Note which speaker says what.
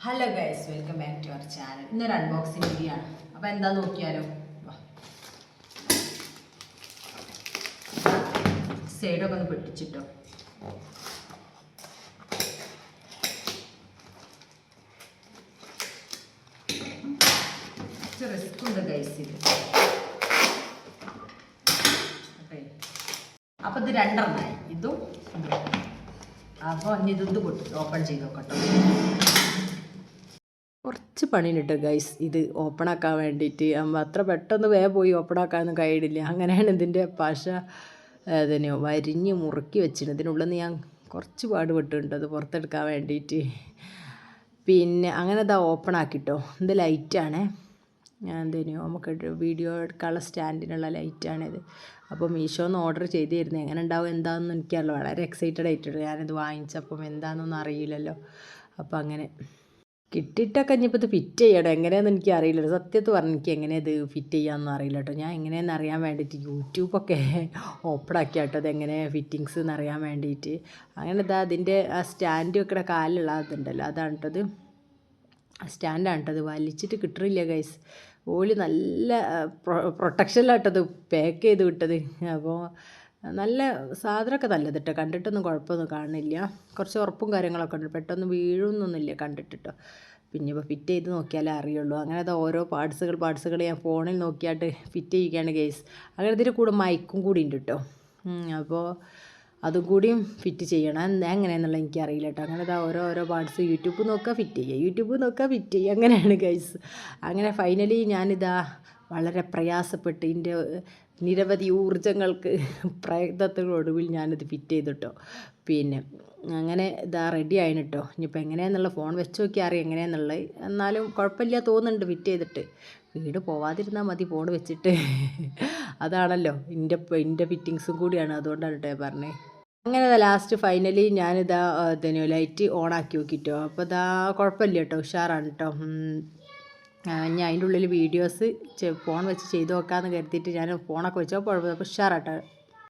Speaker 1: Hello guys, welcome back to our channel. ഇന്നൊരു unboxing video ആണ്. അപ്പോൾ എന്താ നോക്കിയാലോ, സൈഡൊക്കെ ഒന്ന് പൊട്ടിച്ചിട്ടോ. റിസ്ക് ഉണ്ട് ഗൈസ് ഇത്. അപ്പോൾ ഇത് രണ്ടെണ്ണമായി, ഇതും അപ്പോൾ ഇനി ഇതൊന്ന് പൊട്ടി ഓപ്പൺ ചെയ്ത് നോക്കട്ടോ. കുറച്ച് പണിയുണ്ട് ഗൈസ് ഇത് ഓപ്പൺ ആക്കാൻ വേണ്ടിയിട്ട്. അത്ര പെട്ടെന്ന് പോയി ഓപ്പൺ ആക്കാനൊന്നും കഴിയില്ല. അങ്ങനെയാണ് ഇതിൻ്റെ പശ അതിനെയോ വരിഞ്ഞ് മുറുക്കി വെച്ചിട്ടുണ്ട്. ഇതിനുള്ളിൽ നിന്ന് ഞാൻ കുറച്ച് പാടുപെട്ടിട്ടുണ്ട് അത് പുറത്തെടുക്കാൻ വേണ്ടിയിട്ട്. പിന്നെ അങ്ങനെ ഇതാ ഓപ്പൺ ആക്കിട്ടോ. ഇത് ലൈറ്റാണ്, ഞാൻ എന്തിനോ നമുക്ക് വീഡിയോ എടുക്കാനുള്ള സ്റ്റാൻഡിനുള്ള ലൈറ്റാണിത്. അപ്പോൾ മീഷോന്ന് ഓർഡർ ചെയ്തിരുന്നു. എങ്ങനെ ഉണ്ടാവും എന്താണെന്ന് എനിക്കറിയില്ല. വളരെ എക്സൈറ്റഡ് ആയിട്ടുണ്ട് ഞാനിത് വാങ്ങിച്ചപ്പം. എന്താണെന്നൊന്നും അറിയില്ലല്ലോ. അപ്പോൾ അങ്ങനെ കിട്ടിയിട്ടൊക്കെ ഇനിയിപ്പോൾ ഇത് ഫിറ്റ് ചെയ്യണം. എങ്ങനെയാണെന്ന് എനിക്ക് അറിയില്ല. സത്യത്തിൽ പറഞ്ഞ് എനിക്ക് എങ്ങനെയാണ് ഇത് ഫിറ്റ് ചെയ്യാമെന്ന് അറിയില്ല കേട്ടോ. ഞാൻ എങ്ങനെയാണെന്ന് അറിയാൻ വേണ്ടിയിട്ട് യൂട്യൂബൊക്കെ ഓപ്പൺ ആക്കി കേട്ടോ അതെങ്ങനെ ഫിറ്റിങ്സ് എന്ന് അറിയാൻ വേണ്ടിയിട്ട്. അങ്ങനെ ഇതാ അതിൻ്റെ ആ സ്റ്റാൻഡ് വെക്കുന്ന കാലിലുള്ള അതുണ്ടല്ലോ, അതാണ് കേട്ടത്. സ്റ്റാൻഡാണ് കേട്ടത്. വലിച്ചിട്ട് കിട്ടണില്ല ഗൈസ്. ഓല് നല്ല പ്രൊട്ടക്ഷനിലാട്ടത് പാക്ക് ചെയ്ത് വിട്ടത്. അപ്പോൾ നല്ല സാധനമൊക്കെ നല്ലത് കേട്ടോ. കണ്ടിട്ടൊന്നും കുഴപ്പമൊന്നും കാണുന്നില്ല. കുറച്ച് ഉറപ്പും കാര്യങ്ങളൊക്കെ ഉണ്ട്. പെട്ടെന്ന് വീഴുന്നൊന്നുമില്ല കണ്ടിട്ടിട്ടോ. പിന്നെ ഇപ്പോൾ ഫിറ്റ് ചെയ്ത് നോക്കിയാലേ അറിയുള്ളൂ. അങ്ങനെ അത് ഓരോ പാർട്സുകൾ ഞാൻ ഫോണിൽ നോക്കിയിട്ട് ഫിറ്റ് ചെയ്യുകയാണ് ഗൈസ്. അങ്ങനെ ഇതിൻ്റെ കൂടെ മൈക്കും കൂടി ഉണ്ട് കേട്ടോ. അപ്പോൾ അതും കൂടിയും ഫിറ്റ് ചെയ്യണം. എങ്ങനെയാണെന്നുള്ള എനിക്കറിയില്ല കേട്ടോ. അങ്ങനെ ഇതാ ഓരോ പാർട്സ് യൂട്യൂബ് നോക്കുക ഫിറ്റ് ചെയ്യുക, അങ്ങനെയാണ് ഗൈസ്. അങ്ങനെ ഫൈനലി ഞാനിതാ വളരെ പ്രയാസപ്പെട്ട് ഇതിൻ്റെ നിരവധി ഊർജ്ജങ്ങൾക്ക് പ്രയത്നത്തിനൊടുവിൽ ഞാനിത് ഫിറ്റ് ചെയ്തിട്ടോ. പിന്നെ അങ്ങനെ ഇതാ റെഡി ആയിന് കേട്ടോ. ഇനിയിപ്പോൾ എങ്ങനെയാണെന്നുള്ള ഫോൺ വെച്ച് നോക്കിയാൽ അറിയാം എങ്ങനെയാണെന്നുള്ളത്. എന്നാലും കുഴപ്പമില്ല തോന്നുന്നുണ്ട് ഫിറ്റ് ചെയ്തിട്ട്. വീട് പോവാതിരുന്നാൽ മതി ഫോൺ വെച്ചിട്ട്. അതാണല്ലോ എൻ്റെ ഫിറ്റിങ്സും കൂടിയാണ്, അതുകൊണ്ടാണ് കേട്ടോ പറഞ്ഞത്. അങ്ങനെ ലാസ്റ്റ് ഫൈനലി ഞാനിതാ ലൈറ്റ് ഓണാക്കി നോക്കിട്ടോ. അപ്പോൾ ഇതാ കുഴപ്പമില്ല കേട്ടോ, ഉഷാറാണ് കേട്ടോ. ഞാൻ അതിൻ്റെ ഉള്ളിൽ വീഡിയോസ് ഫോൺ വെച്ച് ചെയ്ത് നോക്കാമെന്ന് കരുതിയിട്ട് ഞാൻ ഫോണൊക്കെ വെച്ചോ. കുഴപ്പമില്ല, ഉഷാറാട്ടോ.